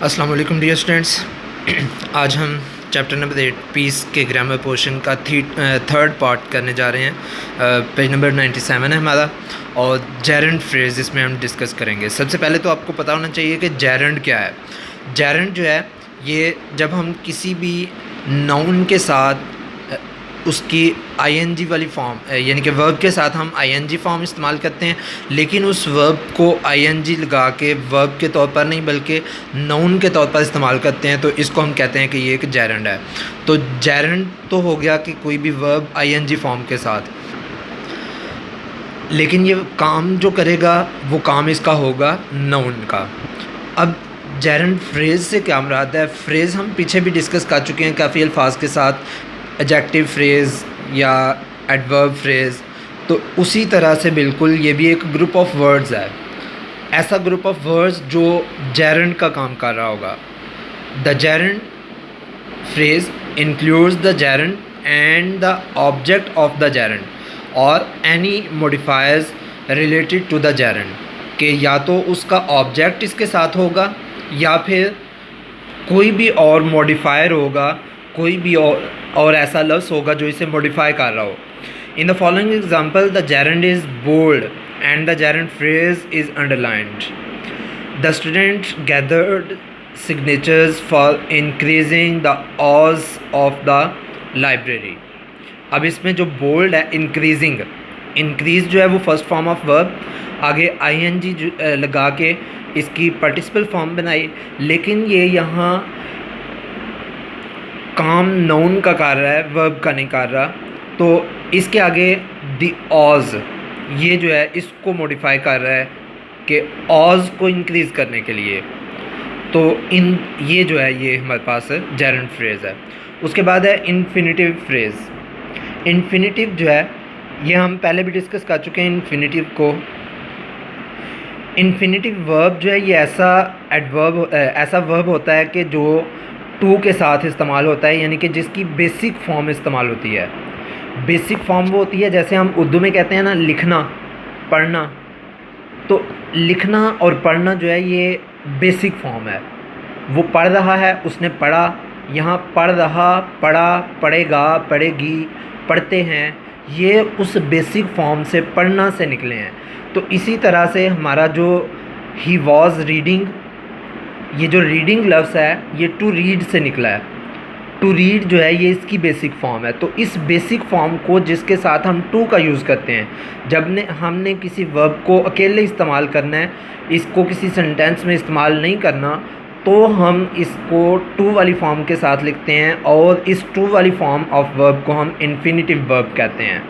अस्सलाम वालेकुम dear students. आज हम चैप्टर नंबर 8 पीस के ग्रामर पोर्शन का थर्ड पार्ट करने जा रहे हैं। पेज नंबर 97 है हमारा और जेरेंड फ्रेज इसमें हम डिस्कस करेंगे। सबसे पहले तो आपको पता होना चाहिए कि जेरेंड क्या है। जेरेंड जो है ये जब हम किसी भी नाउन के साथ उसकी आईएनजी वाली फॉर्म यानी कि वर्ब के साथ हम आईएनजी फॉर्म इस्तेमाल करते हैं, लेकिन उस वर्ब को आईएनजी लगा के वर्ब के तौर पर नहीं बल्कि नाउन के तौर पर इस्तेमाल करते हैं, तो इसको हम कहते हैं कि ये एक जेरेंड है। तो जेरेंड तो हो गया कि कोई भी वर्ब आईएनजी फॉर्म के साथ, लेकिन ये काम जो करेगा वो काम इसका होगा नाउन का। अब जेरेंड फ्रेज़ से क्या मुराद है? फ्रेज़ हम पीछे भी डिस्कस कर चुके हैं काफ़ी अल्फाज के साथ, एडजेक्टिव फ्रेज़ या एडवर्ब फ्रेज़। तो उसी तरह से बिल्कुल ये भी एक ग्रुप ऑफ वर्ड्स है, ऐसा ग्रुप ऑफ वर्ड्स जो जेरेंड का काम कर रहा होगा। The gerund phrase includes the gerund and the object of the gerund और any modifiers related to the gerund, कि या तो उसका ऑब्जेक्ट इसके साथ होगा या फिर कोई भी और मॉडिफायर होगा, कोई भी और ऐसा लफ्ज़ होगा जो इसे मॉडिफाई कर रहा हो। In the following example the gerund is bold and the gerund phrase is underlined. The student gathered signatures for increasing the hours of the library. अब इसमें जो बोल्ड है, इंक्रीजिंग, इंक्रीज जो है वो फर्स्ट फॉर्म ऑफ वर्ब, आगे ING लगा के इसकी पार्टिसिपल फॉर्म बनाई, लेकिन ये यहाँ काम नाउन का कर रहा है, वर्ब का नहीं कर रहा। तो इसके आगे द ऑज, ये जो है इसको मॉडिफाई कर रहा है कि ऑज को इंक्रीज़ करने के लिए। तो ये जो है ये हमारे पास जेरेंड फ्रेज़ है। उसके बाद है इन्फिनिटिव फ्रेज़। इन्फिनिटिव जो है ये हम पहले भी डिस्कस कर चुके हैं इन्फिनिटिव को। इन्फिनिटिव वर्ब जो है ये ऐसा वर्ब होता है कि जो टू के साथ इस्तेमाल होता है, यानी कि जिसकी बेसिक फॉर्म इस्तेमाल होती है। बेसिक फॉर्म वो होती है जैसे हम उर्दू में कहते हैं ना, लिखना, पढ़ना। तो लिखना और पढ़ना जो है ये बेसिक फॉर्म है। वो पढ़ रहा है, उसने पढ़ा, यहाँ पढ़ रहा, पढ़ा, पढ़ेगा, पढ़ेगी, पढ़ते हैं, ये उस बेसिक फॉर्म से, पढ़ना से निकले हैं। तो इसी तरह से हमारा जो ही वॉज रीडिंग, ये जो रीडिंग लफ्ज़ है ये टू रीड से निकला है। टू रीड जो है ये इसकी बेसिक फॉर्म है। तो इस बेसिक फॉर्म को जिसके साथ हम टू का यूज़ करते हैं, जब हमने किसी वर्ब को अकेले इस्तेमाल करना है, इसको किसी सेंटेंस में इस्तेमाल नहीं करना, तो हम इसको टू वाली फॉर्म के साथ लिखते हैं और इस टू वाली फॉर्म ऑफ वर्ब को हम इन्फिनिटिव वर्ब कहते हैं।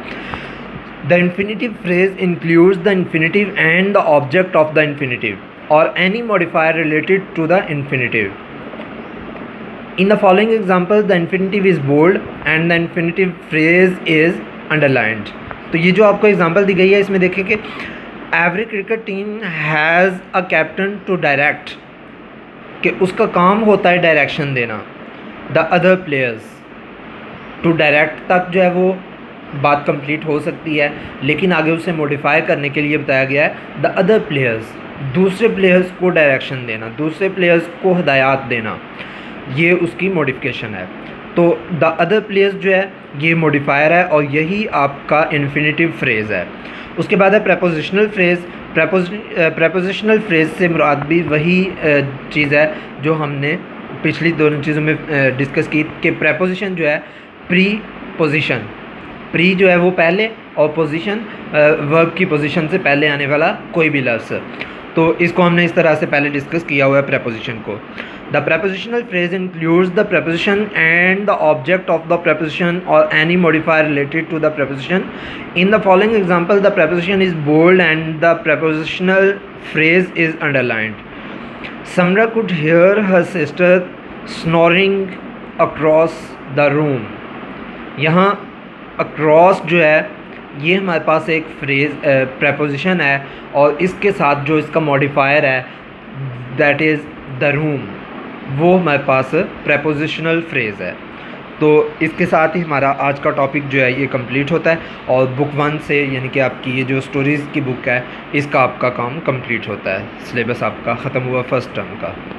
The infinitive phrase includes the infinitive and the object of the infinitive or any modifier related to the infinitive. In the following example, the infinitive is bold and the infinitive phrase is underlined. तो ये जो आपको example दी गई है इसमें देखें कि every cricket team has a captain to direct, कि उसका काम होता है डायरेक्शन देना। The other players, to direct तक जो है वो बात कंप्लीट हो सकती है, लेकिन आगे उसे मॉडिफाई करने के लिए बताया गया है द अदर प्लेयर्स, दूसरे प्लेयर्स को डायरेक्शन देना, दूसरे प्लेयर्स को हिदायत देना, ये उसकी मॉडिफिकेशन है। तो द अदर प्लेयर्स जो है ये मॉडिफायर है और यही आपका इन्फिनिटिव फ्रेज़ है। उसके बाद है प्रेपोजिशनल फ्रेज़। प्रेपोजिशनल फ्रेज़ से मुराद भी वही चीज़ है जो हमने पिछली दोनों चीज़ों में डिस्कस की, कि प्रेपोजिशन जो है प्री पोजिशन, प्री जो है वो पहले और पोजीशन वर्ब की पोजीशन से पहले आने वाला कोई भी लफ्ज़। तो इसको हमने इस तरह से पहले डिस्कस किया हुआ है प्रेपोजिशन को। The prepositional phrase includes the preposition and the object of the preposition और any modifier related to the preposition. In the following example the preposition is bold and the prepositional phrase is underlined. Samara could hear her sister snoring across the room. यहाँ across जो है ये हमारे पास एक phrase preposition है और इसके साथ जो इसका मॉडिफायर है दैट इज़ द रूम, वो हमारे पास प्रेपोजिशनल फ्रेज़ है। तो इसके साथ ही हमारा आज का टॉपिक जो है ये कंप्लीट होता है और बुक 1 से, यानी कि आपकी ये जो स्टोरीज़ की बुक है, इसका आपका काम कंप्लीट होता है। सिलेबस आपका ख़त्म हुआ फर्स्ट टर्म का।